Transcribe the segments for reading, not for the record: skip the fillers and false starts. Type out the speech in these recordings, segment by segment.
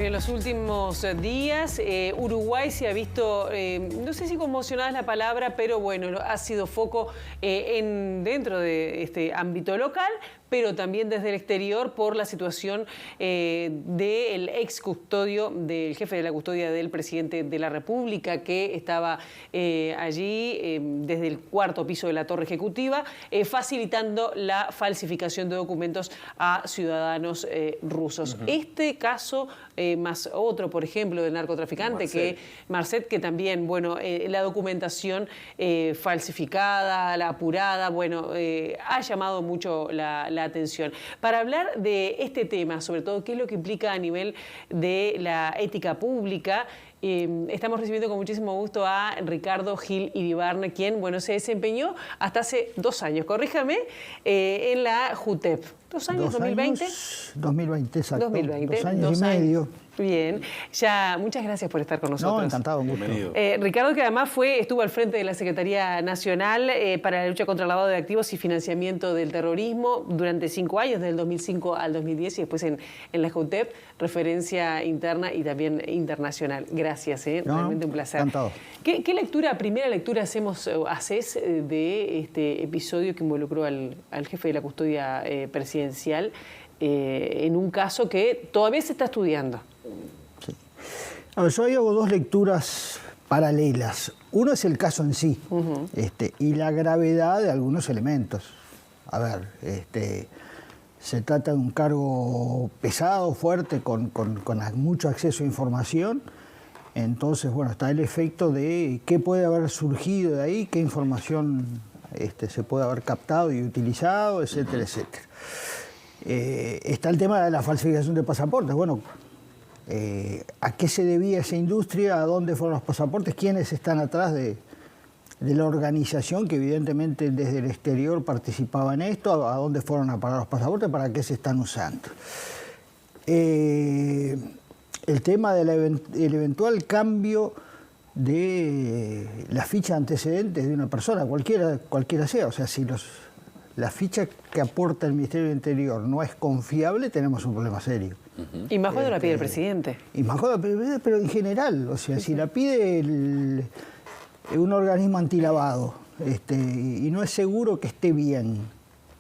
En los últimos días, Uruguay se ha visto, no sé si conmocionada es la palabra, pero bueno, ha sido foco dentro de este ámbito local, pero también desde el exterior por la situación del ex custodio, del jefe de la custodia del presidente de la República, que estaba allí desde el cuarto piso de la torre ejecutiva, facilitando la falsificación de documentos a ciudadanos rusos. Este caso, más otro, por ejemplo, del narcotraficante, Marcet, que también, bueno, la documentación falsificada, la apurada, bueno, ha llamado mucho la atención. Para hablar de este tema, sobre todo qué es lo que implica a nivel de la ética pública, estamos recibiendo con muchísimo gusto a Ricardo Gil Iribarne, quien, bueno, se desempeñó hasta hace 2 años, corríjame, en la JUTEP. ¿2 años? ¿2020? 2020, exacto. 2020. 2 años y medio. Bien. Ya, muchas gracias por estar con nosotros. No, encantado, un gusto. Ricardo, que además estuvo al frente de la Secretaría Nacional para la lucha contra el lavado de activos y financiamiento del terrorismo durante 5 años, desde el 2005 al 2010, y después en la JUTEP, referencia interna y también internacional. Gracias, realmente un placer. Encantado. ¿Qué primera lectura haces de este episodio que involucró al jefe de la custodia presidencial en un caso que todavía se está estudiando? Sí. A ver, yo ahí hago 2 lecturas paralelas. Uno es el caso en sí, y la gravedad de algunos elementos. A ver, se trata de un cargo pesado, fuerte, con mucho acceso a información. Entonces, bueno, está el efecto de qué puede haber surgido de ahí, qué información se puede haber captado y utilizado, etcétera, etcétera. Está el tema de la falsificación de pasaportes. Bueno, ¿a qué se debía esa industria? ¿A dónde fueron los pasaportes? ¿Quiénes están atrás de la organización que evidentemente desde el exterior participaba en esto? ¿A dónde fueron a parar los pasaportes? ¿Para qué se están usando? El tema del eventual cambio de la ficha de antecedentes de una persona, cualquiera sea. O sea, si la ficha que aporta el Ministerio del Interior no es confiable, tenemos un problema serio. Y más cuando la pide el presidente. Y más cuando la pide, pero en general. O sea, si la pide un organismo antilavado y no es seguro que esté bien,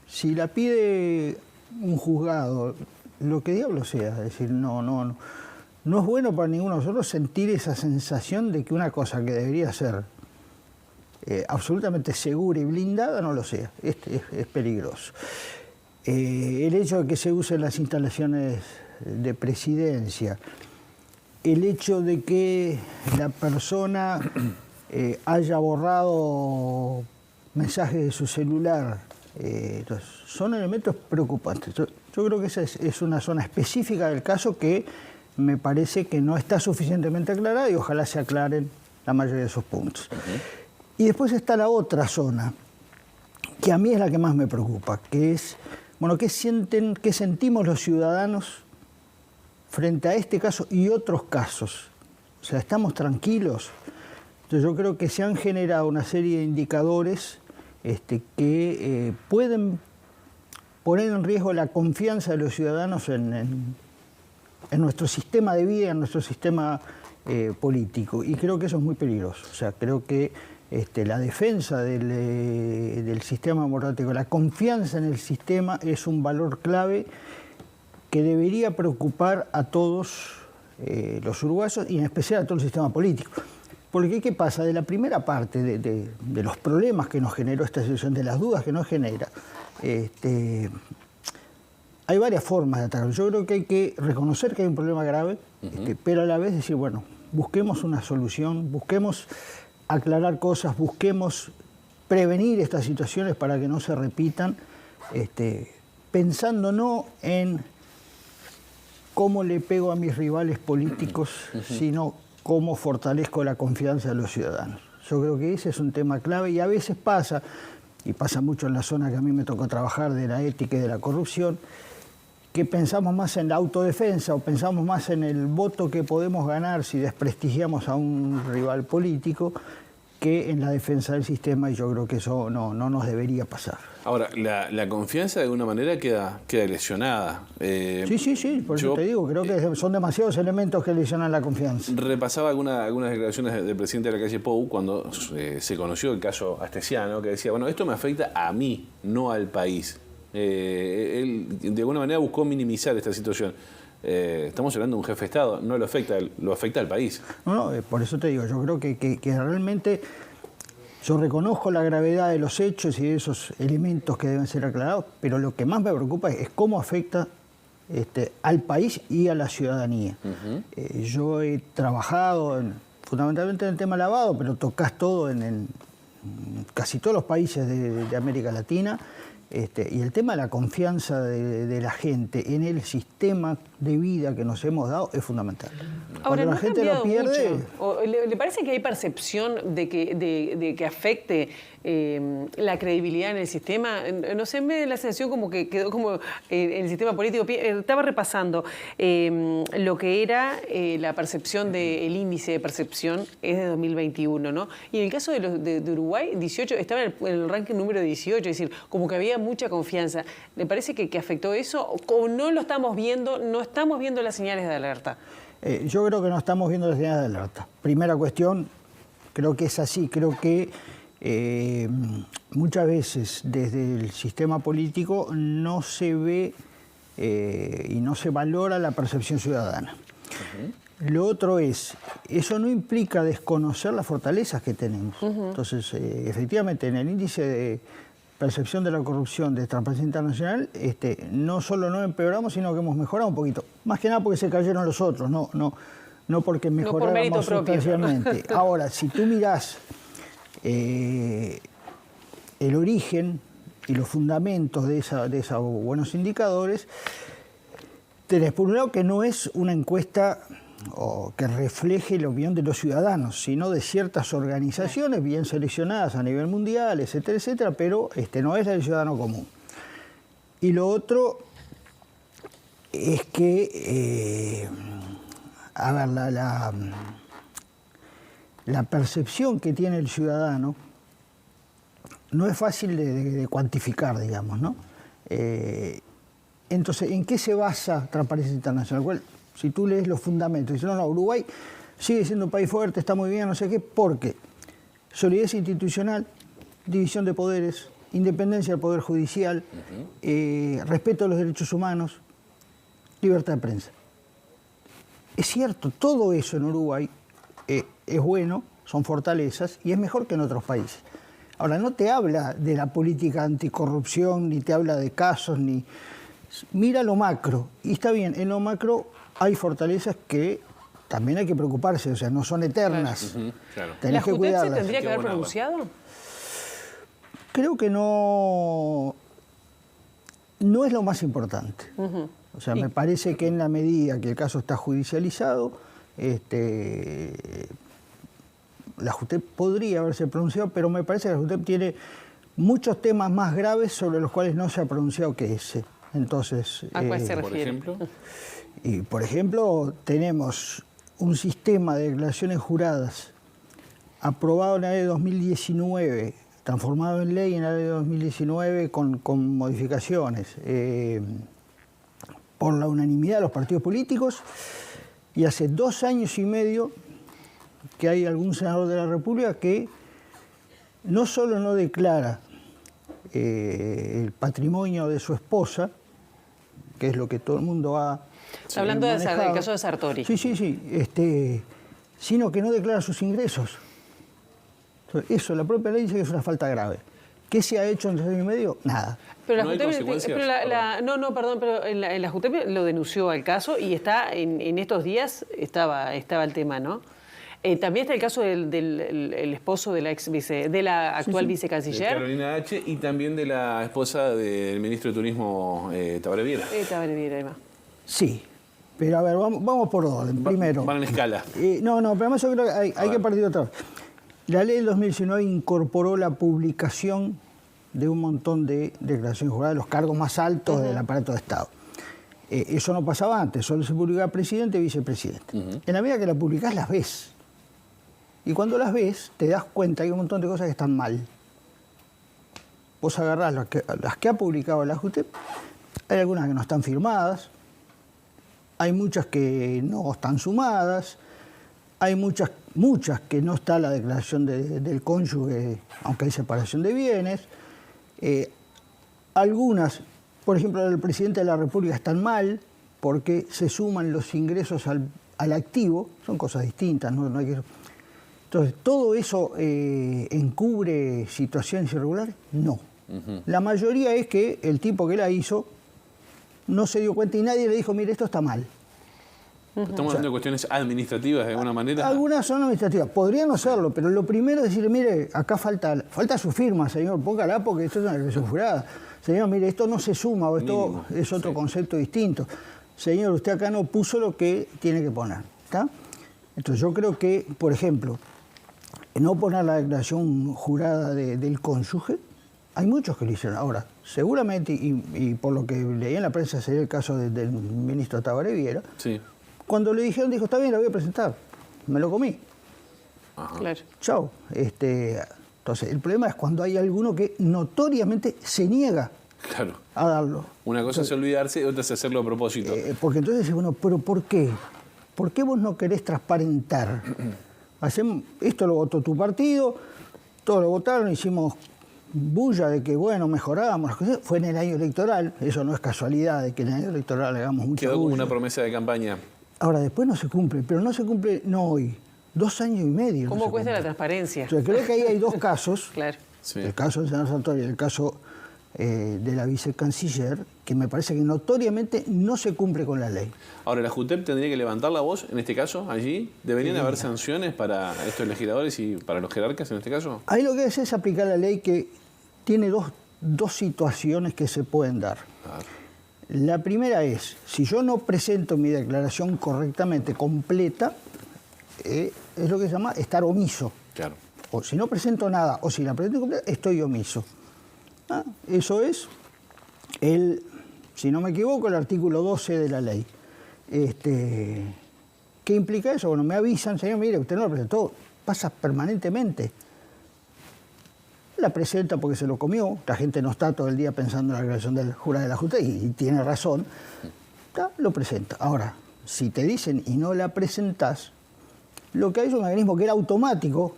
si la pide un juzgado, lo que diablo sea, es decir, no es bueno para ninguno de nosotros sentir esa sensación de que una cosa que debería ser absolutamente segura y blindada no lo sea. Es peligroso. El hecho de que se usen las instalaciones de presidencia, el hecho de que la persona haya borrado mensajes de su celular, son elementos preocupantes. Yo creo que esa es una zona específica del caso que me parece que no está suficientemente aclarada y ojalá se aclaren la mayoría de esos puntos. Y después está la otra zona, que a mí es la que más me preocupa, que es, bueno, qué sentimos los ciudadanos frente a este caso y otros casos. O sea, ¿estamos tranquilos? Entonces yo creo que se han generado una serie de indicadores que pueden poner en riesgo la confianza de los ciudadanos en nuestro sistema de vida, en nuestro sistema político. Y creo que eso es muy peligroso. O sea, creo que la defensa del sistema democrático, la confianza en el sistema es un valor clave que debería preocupar a todos los uruguayos y en especial a todo el sistema político. Porque ¿qué pasa? De la primera parte de los problemas que nos generó esta situación, de las dudas que nos genera, hay varias formas de atacarlo. Yo creo que hay que reconocer que hay un problema grave, pero a la vez decir, bueno, busquemos una solución, busquemos aclarar cosas, busquemos prevenir estas situaciones para que no se repitan, pensando no en cómo le pego a mis rivales políticos, sino cómo fortalezco la confianza de los ciudadanos. Yo creo que ese es un tema clave y a veces pasa, y pasa mucho en la zona que a mí me tocó trabajar de la ética y de la corrupción, que pensamos más en la autodefensa o pensamos más en el voto que podemos ganar si desprestigiamos a un rival político que en la defensa del sistema, y yo creo que eso no nos debería pasar. Ahora, la confianza de alguna manera queda lesionada. Sí, por eso te digo, creo que son demasiados elementos que lesionan la confianza. Repasaba algunas declaraciones del presidente de la calle Pou cuando se conoció el caso Astesiano, que decía, bueno, esto me afecta a mí, no al país. Él de alguna manera buscó minimizar esta situación. Estamos hablando de un jefe de Estado, no lo afecta al país. No, por eso te digo, yo creo que realmente yo reconozco la gravedad de los hechos y de esos elementos que deben ser aclarados, pero lo que más me preocupa es cómo afecta al país y a la ciudadanía. Yo he trabajado fundamentalmente en el tema lavado, pero tocas todo en casi todos los países de América Latina. Y el tema de la confianza de la gente en el sistema de vida que nos hemos dado es fundamental. Ahora, Cuando la gente lo pierde... ¿Le parece que hay percepción de que afecte la credibilidad en el sistema? No sé, me da la sensación como que quedó como en el sistema político. Estaba repasando lo que era la percepción del índice de percepción es de 2021, ¿no? Y en el caso de Uruguay, 18 estaba en el ranking número 18, es decir, como que había mucha confianza. ¿Le parece que afectó eso o no lo estamos viendo, no estamos viendo las señales de alerta? Yo creo que no estamos viendo las señales de alerta. Primera cuestión, creo que es así. Creo que muchas veces desde el sistema político no se ve y no se valora la percepción ciudadana. Lo otro es, eso no implica desconocer las fortalezas que tenemos. Entonces, efectivamente, en el índice de percepción de la corrupción de Transparencia Internacional, no solo no empeoramos, sino que hemos mejorado un poquito. Más que nada porque se cayeron los otros, no porque mejoráramos sustancialmente. Ahora, si tú mirás el origen y los fundamentos de esos buenos indicadores, tenés por un lado que no es una encuesta o que refleje la opinión de los ciudadanos, sino de ciertas organizaciones bien seleccionadas a nivel mundial, etcétera, etcétera, pero no es la del ciudadano común. Y lo otro es que, a ver, la percepción que tiene el ciudadano no es fácil de cuantificar, digamos, ¿no? Entonces, ¿en qué se basa Transparencia Internacional? Si tú lees los fundamentos, dices, no, Uruguay sigue siendo un país fuerte, está muy bien, no sé qué, porque solidez institucional, división de poderes, independencia del Poder Judicial, respeto a los derechos humanos, libertad de prensa. Es cierto, todo eso en Uruguay es bueno, son fortalezas y es mejor que en otros países. Ahora, no te habla de la política anticorrupción, ni te habla de casos, ni... Mira lo macro, y está bien, en lo macro hay fortalezas que también hay que preocuparse, o sea, no son eternas. Claro. Tenés que cuidarlas. ¿La JUTEP se tendría que haber pronunciado? Creo que no es lo más importante. O sea, me parece que en la medida que el caso está judicializado, la JUTEP podría haberse pronunciado, pero me parece que la JUTEP tiene muchos temas más graves sobre los cuales no se ha pronunciado que ese. Entonces, ¿a cuál se refiere? Por ejemplo. Y, por ejemplo, tenemos un sistema de declaraciones juradas aprobado en la ley de 2019, transformado en ley en la ley de 2019 con modificaciones por la unanimidad de los partidos políticos, y hace 2 años y medio que hay algún senador de la República que no solo no declara el patrimonio de su esposa, que es lo que todo el mundo ha hablando del caso de Sartori. Sí, sino que no declara sus ingresos. Entonces, eso, la propia ley dice que es una falta grave. ¿Qué se ha hecho en 2 años y medio? Nada. Pero ¿No hay consecuencias? Pero en la JUTEP lo denunció al caso y está en estos días estaba el tema, ¿no? También está el caso del esposo de la actual vicecanciller. De Carolina H. y también de la esposa del ministro de Turismo, Tabaré Viera. Tabaré Viera, además. Sí, pero a ver, vamos por orden. Primero. Van en escala. Pero además yo creo que hay que partir de otra vez. La ley del 2019 incorporó la publicación de un montón de declaraciones juradas de los cargos más altos del aparato de Estado. Eso no pasaba antes, solo se publicaba presidente y vicepresidente. En la medida que la publicás, las ves. Y cuando las ves, te das cuenta que hay un montón de cosas que están mal. Vos agarrás las que ha publicado la JUTEP, hay algunas que no están firmadas, hay muchas que no están sumadas, hay muchas que no está la declaración del cónyuge, aunque hay separación de bienes. Algunas, por ejemplo, del presidente de la República están mal porque se suman los ingresos al activo, son cosas distintas, no hay que... Entonces, ¿todo eso encubre situaciones irregulares? No. La mayoría es que el tipo que la hizo no se dio cuenta y nadie le dijo, mire, esto está mal. Estamos hablando de cuestiones administrativas de alguna manera. Algunas son administrativas, podrían no serlo, pero lo primero es decirle, mire, acá falta su firma, señor, póngala porque esto es una declaración jurada. Señor, mire, esto no se suma, o esto mínimo, es otro concepto distinto. Señor, usted acá no puso lo que tiene que poner, ¿está? Entonces yo creo que, por ejemplo, no poner la declaración jurada del cónyuge, hay muchos que lo hicieron. Ahora, seguramente, y por lo que leí en la prensa, sería el caso del ministro Tabaré Viera, sí. Cuando le dijeron, dijo, está bien, la voy a presentar. Me lo comí. Ajá. Claro. Chao. Entonces, el problema es cuando hay alguno que notoriamente se niega a darlo. Una cosa es olvidarse y otra es hacerlo a propósito. Porque entonces, bueno, ¿pero por qué? ¿Por qué vos no querés transparentar? Esto lo votó tu partido, todos lo votaron, hicimos bulla de que, bueno, mejorábamos las cosas. Fue en el año electoral, eso no es casualidad de que en el año electoral hagamos mucha Quedó como bulla. una promesa de campaña. Ahora, después no se cumple, pero no se cumple no hoy, 2 años y medio. ¿Cómo no cuesta cumple. la transparencia? Entonces, creo que ahí hay 2 casos, Claro. Sí. el caso del senador Sartori y el caso de la vicecanciller, que me parece que notoriamente no se cumple con la ley. Ahora, ¿la JUTEP tendría que levantar la voz en este caso allí? ¿Deberían haber sanciones para estos legisladores y para los jerarcas en este caso? Ahí lo que hace es aplicar la ley que tiene dos situaciones que se pueden dar. La primera es, si yo no presento mi declaración correctamente, completa, es lo que se llama estar omiso. Claro. O si no presento nada, o si la presento completa, estoy omiso. Eso es, si no me equivoco, el artículo 12 de la ley. ¿Qué implica eso? Bueno, me avisan, señor, mire, usted no lo presentó, pasa permanentemente. La presenta porque se lo comió, la gente no está todo el día pensando en la declaración del jurado de la Junta y tiene razón, lo presenta. Ahora, si te dicen y no la presentás, lo que hay es un mecanismo que era automático,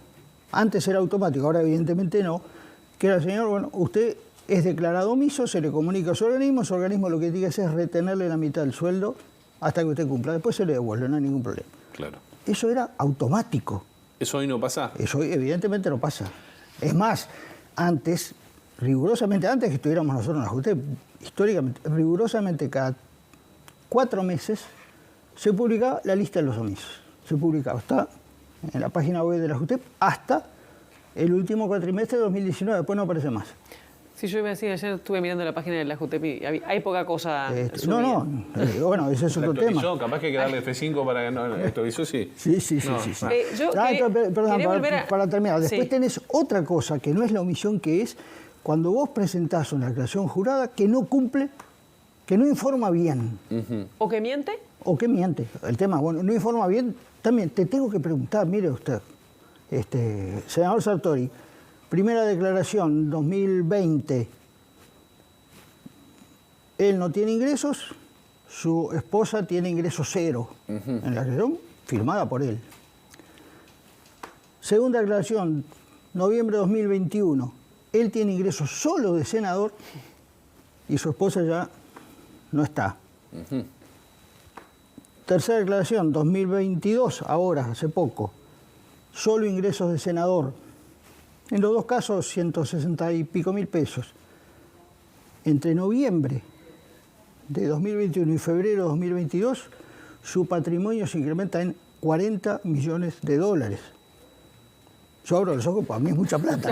antes era automático, ahora evidentemente no, que era, señor, bueno, usted es declarado omiso, se le comunica a su organismo lo que tiene que hacer es retenerle la mitad del sueldo hasta que usted cumpla, después se le devuelve, no hay ningún problema. Claro. Eso era automático. ¿Eso hoy no pasa? Eso hoy evidentemente no pasa. Es más, antes, rigurosamente, antes que estuviéramos nosotros en la JUTEP, históricamente, rigurosamente cada 4 meses se publicaba la lista de los omisos. Se publicaba, está en la página web de la JUTEP hasta el último cuatrimestre de 2019, después no aparece más. Sí, yo iba a decir, ayer estuve mirando la página de la JUTEP y hay poca cosa subida. Bueno, ese es otro tema. Capaz que hay que darle F5 para que no actualizó, sí. Sí. Perdón, para terminar. Después tenés otra cosa que no es la omisión, que es cuando vos presentás una declaración jurada que no cumple, que no informa bien. ¿O que miente? O que miente. El tema, bueno, no informa bien. También te tengo que preguntar, mire usted, senador Sartori, primera declaración, 2020, él no tiene ingresos, su esposa tiene ingresos 0, en la declaración firmada por él. Segunda declaración, noviembre de 2021, él tiene ingresos solo de senador y su esposa ya no está. Tercera declaración, 2022, ahora, hace poco, solo ingresos de senador. En los 2 casos, 160 y pico mil pesos. Entre noviembre de 2021 y febrero de 2022, su patrimonio se incrementa en $40 millones. Yo abro los ojos, para mí es mucha plata.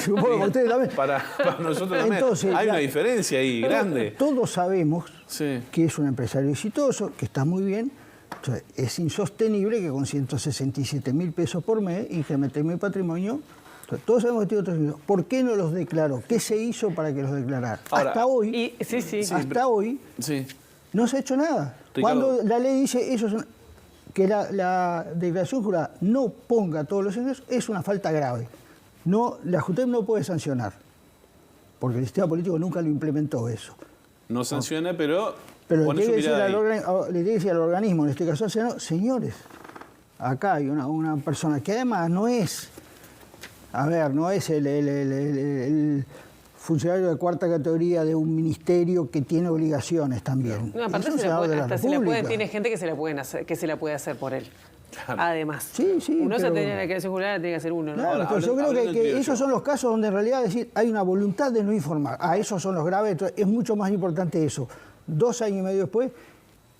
Supongo que ustedes también. Para nosotros también. Entonces, hay una diferencia ahí grande. Todos sabemos Sí. que es un empresario exitoso, que está muy bien. Entonces, es insostenible que con 167 mil pesos por mes incremente mi patrimonio. Entonces, todos sabemos que tiene otros ingresos. ¿Por qué no los declaró? ¿Qué se hizo para que los declarara? Ahora, hasta hoy, Sí. hasta hoy Sí. no se ha hecho nada. Ricardo. Cuando la ley dice eso que la declaración jurada no ponga todos los ingresos es una falta grave. No, la JUTEP no puede sancionar, porque el sistema político nunca lo implementó eso. No sanciona, pero le pone tiene su mirada ahí. le tiene que decir al organismo, en este caso al Senado, señores, acá hay una persona que además no es, no es el funcionario de cuarta categoría de un ministerio que tiene obligaciones también. No, aparte tiene gente que se la puede hacer por él. Claro. Además, sí, uno se tiene la declaración jurada, tiene que hacer uno, ¿no? Claro, pero yo creo que esos son los casos donde en realidad hay una voluntad de no informar. Esos son los graves, entonces es mucho más importante eso, 2 años y medio después,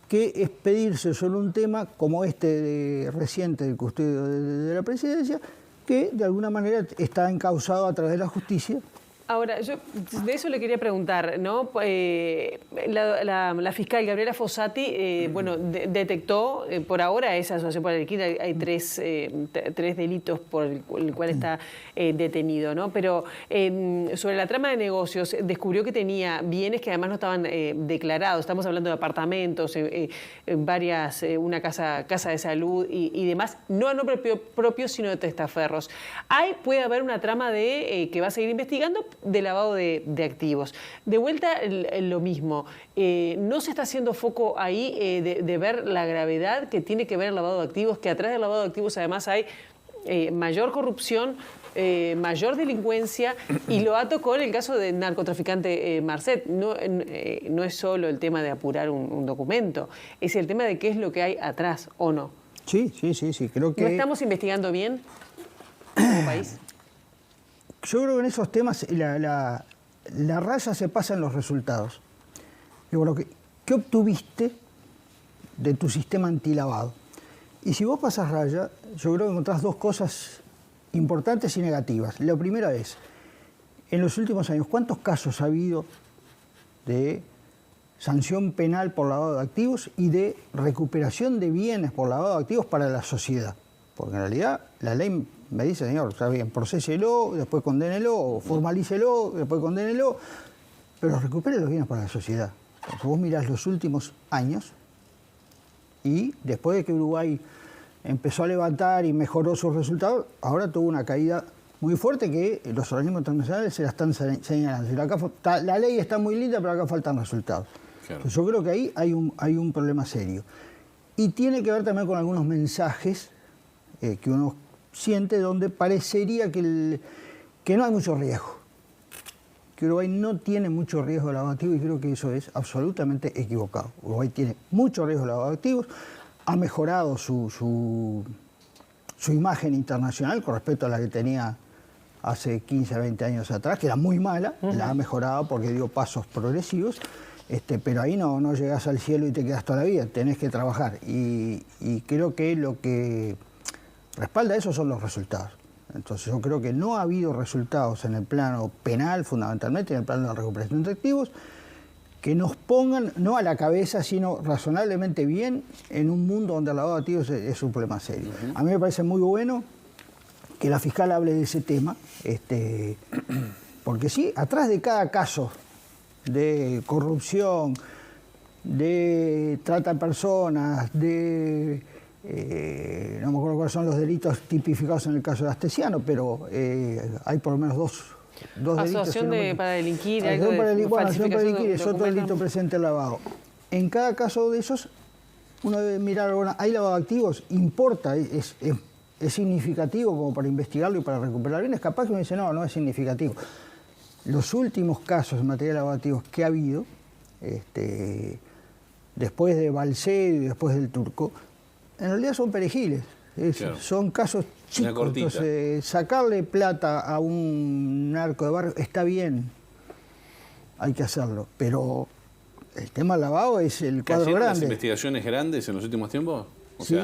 que expedirse sobre un tema como este reciente del custodio de la presidencia, que de alguna manera está encausado a través de la justicia. Ahora, yo de eso le quería preguntar, ¿no? La fiscal Gabriela Fossati, detectó, por ahora esa asociación por la delinquir, hay tres delitos por el cual está detenido, ¿no? Pero sobre la trama de negocios, descubrió que tenía bienes que además no estaban declarados. Estamos hablando de apartamentos, una casa de salud y demás, no a nombre propio, sino de testaferros. Puede haber una trama que va a seguir investigando, de lavado de activos. De vuelta, lo mismo. ¿No se está haciendo foco ahí de ver la gravedad que tiene que ver el lavado de activos? Que atrás del lavado de activos además hay mayor corrupción, mayor delincuencia, y lo ato con el caso del narcotraficante Marcet. No es solo el tema de apurar un documento, es el tema de qué es lo que hay atrás, ¿o no? Sí, creo que... ¿No estamos investigando bien como país? Yo creo que en esos temas la raya se pasa en los resultados. Digo, ¿qué obtuviste de tu sistema antilavado? Y si vos pasas raya, yo creo que encontrás 2 cosas importantes y negativas. La primera es, en los últimos años, ¿cuántos casos ha habido de sanción penal por lavado de activos y de recuperación de bienes por lavado de activos para la sociedad? Porque en realidad la ley me dice, señor, está bien, procéselo, después condénelo, o formalícelo, después condénelo, pero recupere los bienes para la sociedad. Entonces vos mirás los últimos años y después de que Uruguay empezó a levantar y mejoró sus resultados, ahora tuvo una caída muy fuerte que los organismos internacionales se la están señalando. Acá la ley está muy linda, pero acá faltan resultados. Claro. Entonces yo creo que ahí hay un problema serio. Y tiene que ver también con algunos mensajes que uno siente donde parecería que no hay mucho riesgo. Que Uruguay no tiene mucho riesgo de lavado de activos y creo que eso es absolutamente equivocado. Uruguay tiene mucho riesgo de lavado de activos, ha mejorado su imagen internacional con respecto a la que tenía hace 15, 20 años atrás, que era muy mala, la ha mejorado porque dio pasos progresivos, pero ahí no llegás al cielo y te quedas toda la vida, tenés que trabajar. Y creo que lo que respalda eso son los resultados. Entonces yo creo que no ha habido resultados en el plano penal, fundamentalmente, en el plano de la recuperación de activos, que nos pongan, no a la cabeza, sino razonablemente bien en un mundo donde el lavado de activos es un problema serio. A mí me parece muy bueno que la fiscal hable de ese tema, porque sí, atrás de cada caso de corrupción, de trata de personas, no me acuerdo cuáles son los delitos tipificados en el caso de Astesiano, pero hay por lo menos dos delitos. Asociación para delinquir. Asociación para delinquir es otro delito presente en lavado. En cada caso de esos, uno debe mirar, bueno, ¿hay lavado de activos? ¿Importa? ¿Es significativo como para investigarlo y para recuperar bienes? Capaz que uno dice, no es significativo. Los últimos casos en materia de lavado de activos que ha habido, después de Balseiro y después del Turco, en realidad son perejiles, claro. Son casos chicos. Entonces, sacarle plata a un narco de barrio está bien, hay que hacerlo, pero el tema del lavado es el cuadro grande. ¿Cayeron las investigaciones grandes en los últimos tiempos? Sí,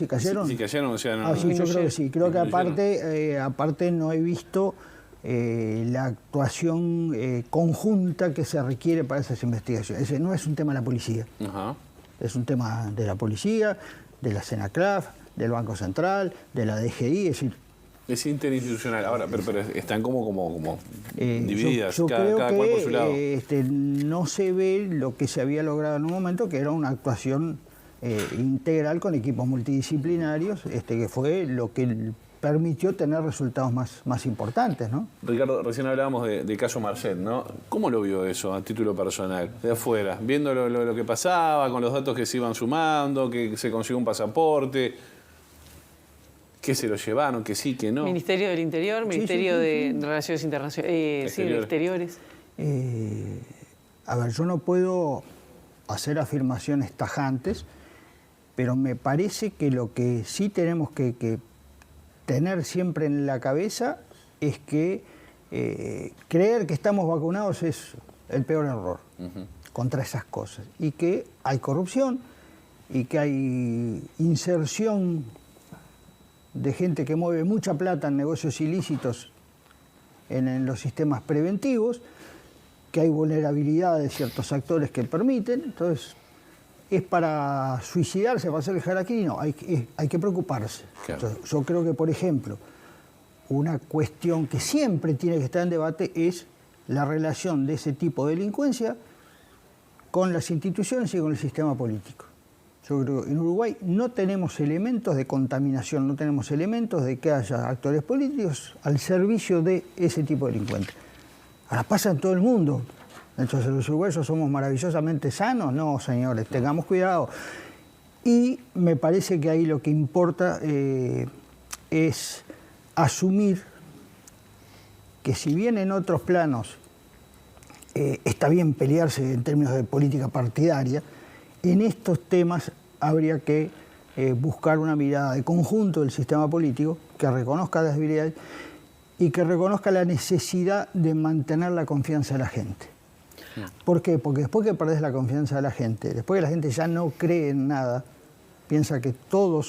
cayeron. Sí, cayeron, o sea, no. Sí, yo creo que sí. Creo que aparte no he visto la actuación conjunta que se requiere para esas investigaciones. Ese no es un tema de la policía. Ajá. Es un tema de la policía, de la Senaclaf, del Banco Central, de la DGI, es decir... Es interinstitucional ahora, pero están como divididas, yo cada creo cual por su lado. No se ve lo que se había logrado en un momento, que era una actuación integral con equipos multidisciplinarios, que fue lo que permitió tener resultados más importantes, ¿no? Ricardo, recién hablábamos de caso Marcet, ¿no? ¿Cómo lo vio eso a título personal, de afuera? Viendo lo que pasaba, con los datos que se iban sumando, que se consiguió un pasaporte, que se lo llevaron, que sí, que no. Ministerio del Interior, Ministerio de Relaciones Internacionales, sí, de Exteriores. A ver, yo no puedo hacer afirmaciones tajantes, pero me parece que lo que sí tenemos que tener siempre en la cabeza es que creer que estamos vacunados es el peor error contra esas cosas. Y que hay corrupción y que hay inserción de gente que mueve mucha plata en negocios ilícitos en los sistemas preventivos, que hay vulnerabilidad de ciertos actores que permiten. Entonces, ¿es para suicidarse, para hacer el harakiri? No, hay que preocuparse. Claro. Entonces, yo creo que, por ejemplo, una cuestión que siempre tiene que estar en debate es la relación de ese tipo de delincuencia con las instituciones y con el sistema político. Yo creo que en Uruguay no tenemos elementos de contaminación, no tenemos elementos de que haya actores políticos al servicio de ese tipo de delincuentes. Ahora pasa en todo el mundo. Entonces, ¿los uruguayos somos maravillosamente sanos? No, señores, tengamos cuidado. Y me parece que ahí lo que importa es asumir que si bien en otros planos está bien pelearse en términos de política partidaria, en estos temas habría que buscar una mirada de conjunto del sistema político que reconozca las debilidades y que reconozca la necesidad de mantener la confianza de la gente. ¿Por qué? Porque después que perdés la confianza de la gente, después que la gente ya no cree en nada, piensa que todos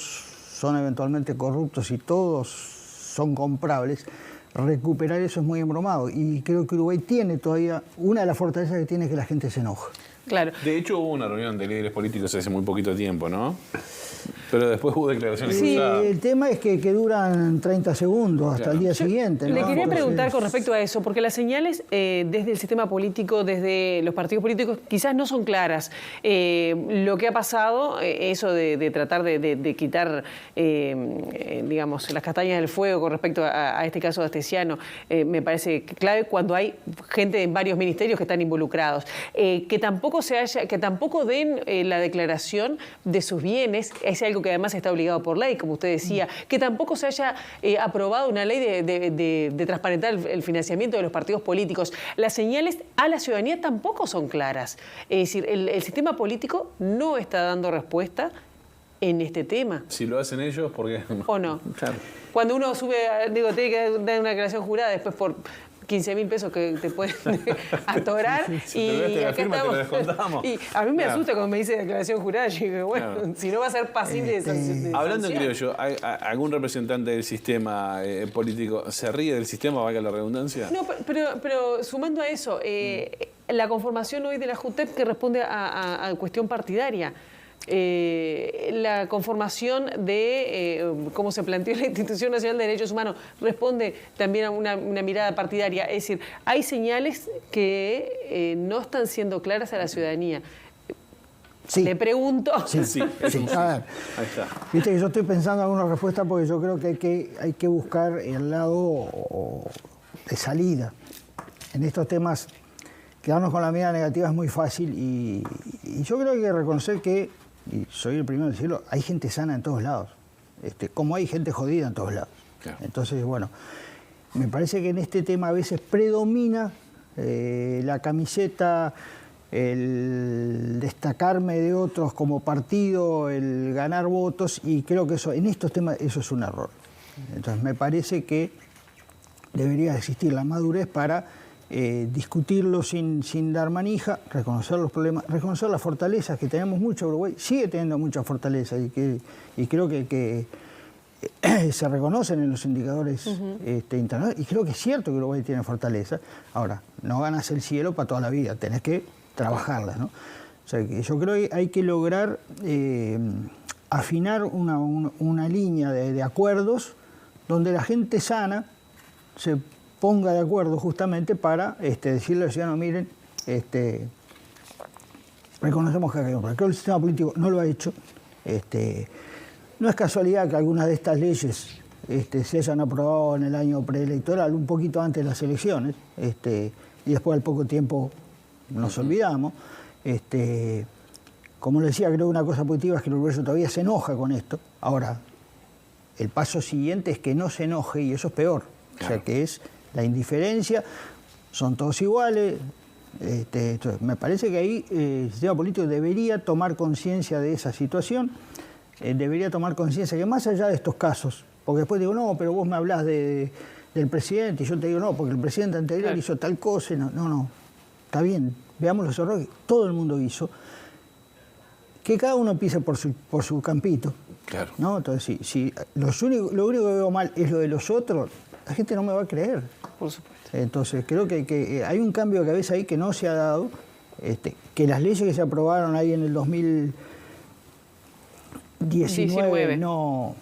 son eventualmente corruptos y todos son comprables, recuperar eso es muy embromado. Y creo que Uruguay tiene todavía, una de las fortalezas que tiene es que la gente se enoja. Claro. De hecho, hubo una reunión de líderes políticos hace muy poquito tiempo, ¿no? Pero después hubo declaraciones cruzadas. El tema es que duran 30 segundos hasta el día siguiente, ¿no? Le quería preguntar con respecto a eso, porque las señales desde el sistema político, desde los partidos políticos, quizás no son claras. Lo que ha pasado, eso de tratar de quitar, digamos, las castañas del fuego con respecto a este caso de Astesiano, me parece clave cuando hay gente en varios ministerios que están involucrados. Que tampoco den la declaración de sus bienes, es algo que además está obligado por ley, como usted decía, que tampoco se haya aprobado una ley de transparentar el financiamiento de los partidos políticos. Las señales a la ciudadanía tampoco son claras. Es decir, el sistema político no está dando respuesta en este tema. Si lo hacen ellos, ¿por qué? ¿O no? Claro. Cuando uno sube, tiene que dar una declaración jurada después por 15.000 pesos que te pueden atorar. Y acá estamos. Y a mí me asusta cuando me dice declaración jurada. Yo digo, bueno, si no va a ser pasible de sanción. Hablando en criollo, ¿algún representante del sistema político se ríe del sistema, valga la redundancia? No, pero sumando a eso, la conformación hoy de la JUTEP que responde a cuestión partidaria. La conformación de cómo se planteó la Institución Nacional de Derechos Humanos responde también a una mirada partidaria. Es decir, hay señales que no están siendo claras a la ciudadanía. Sí. Le pregunto. Sí. A ver, ahí está. Viste que yo estoy pensando en alguna respuesta porque yo creo que hay que buscar el lado de salida. En estos temas, quedarnos con la mirada negativa es muy fácil y yo creo que hay que reconocer que, y soy el primero en decirlo, hay gente sana en todos lados, como hay gente jodida en todos lados. Claro. Entonces, bueno, me parece que en este tema a veces predomina la camiseta, el destacarme de otros como partido, el ganar votos, y creo que eso, en estos temas eso es un error. Entonces me parece que debería existir la madurez para discutirlo sin dar manija, reconocer los problemas, reconocer las fortalezas que tenemos mucho. Uruguay sigue teniendo muchas fortalezas y creo que se reconocen en los indicadores internacionales, y creo que es cierto que Uruguay tiene fortaleza. Ahora, no ganas el cielo para toda la vida, tenés que trabajarlas, ¿no? O sea, que yo creo que hay que lograr afinar una línea de acuerdos donde la gente sana se ponga de acuerdo justamente para decirle al ciudadano, miren, reconocemos que hay un problema. Creo que el sistema político no lo ha hecho, No es casualidad que algunas de estas leyes se hayan aprobado en el año preelectoral, un poquito antes de las elecciones, y después al poco tiempo nos olvidamos. Como le decía, creo que una cosa positiva es que el uruguayo todavía se enoja con esto. Ahora, el paso siguiente es que no se enoje y eso es peor. Claro. O sea, que es la indiferencia, son todos iguales. Me parece que ahí el sistema político debería tomar conciencia de esa situación, debería tomar conciencia que más allá de estos casos, porque después digo, no, pero vos me hablás del presidente, y yo te digo, no, porque el presidente anterior hizo tal cosa, no, está bien, veamos los errores que todo el mundo hizo, que cada uno empiece por su campito. Claro. ¿No? Entonces, si lo único que veo mal es lo de los otros, la gente no me va a creer. Por supuesto. Entonces, creo que hay un cambio de cabeza ahí que no se ha dado, que las leyes que se aprobaron ahí en el 2019 no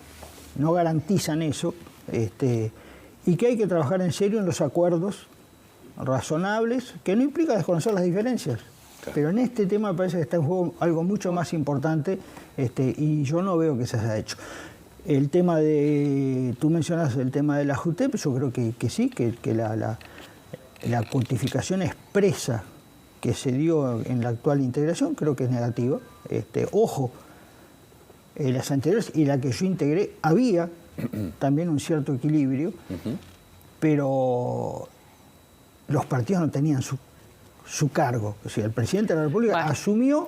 garantizan eso, y que hay que trabajar en serio en los acuerdos razonables, que no implica desconocer las diferencias. Claro. Pero en este tema me parece que está en juego algo mucho más importante, y yo no veo que se haya hecho. El tema tú mencionas el tema de la JUTEP, yo creo que sí, que la codificación expresa que se dio en la actual integración creo que es negativa. Ojo, las anteriores y la que yo integré había también un cierto equilibrio, pero los partidos no tenían su cargo. O sea, el presidente de la República asumió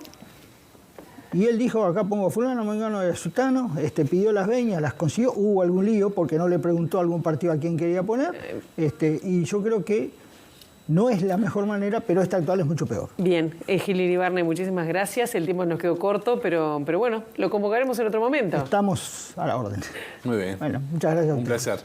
y él dijo, acá pongo fulano, mengano y sutano, pidió las veñas, las consiguió, hubo algún lío porque no le preguntó a algún partido a quién quería poner, y yo creo que no es la mejor manera, pero esta actual es mucho peor. Bien, Gil Iribarne, muchísimas gracias. El tiempo nos quedó corto, pero bueno, lo convocaremos en otro momento. Estamos a la orden. Muy bien. Bueno, muchas gracias a ustedes. Un placer.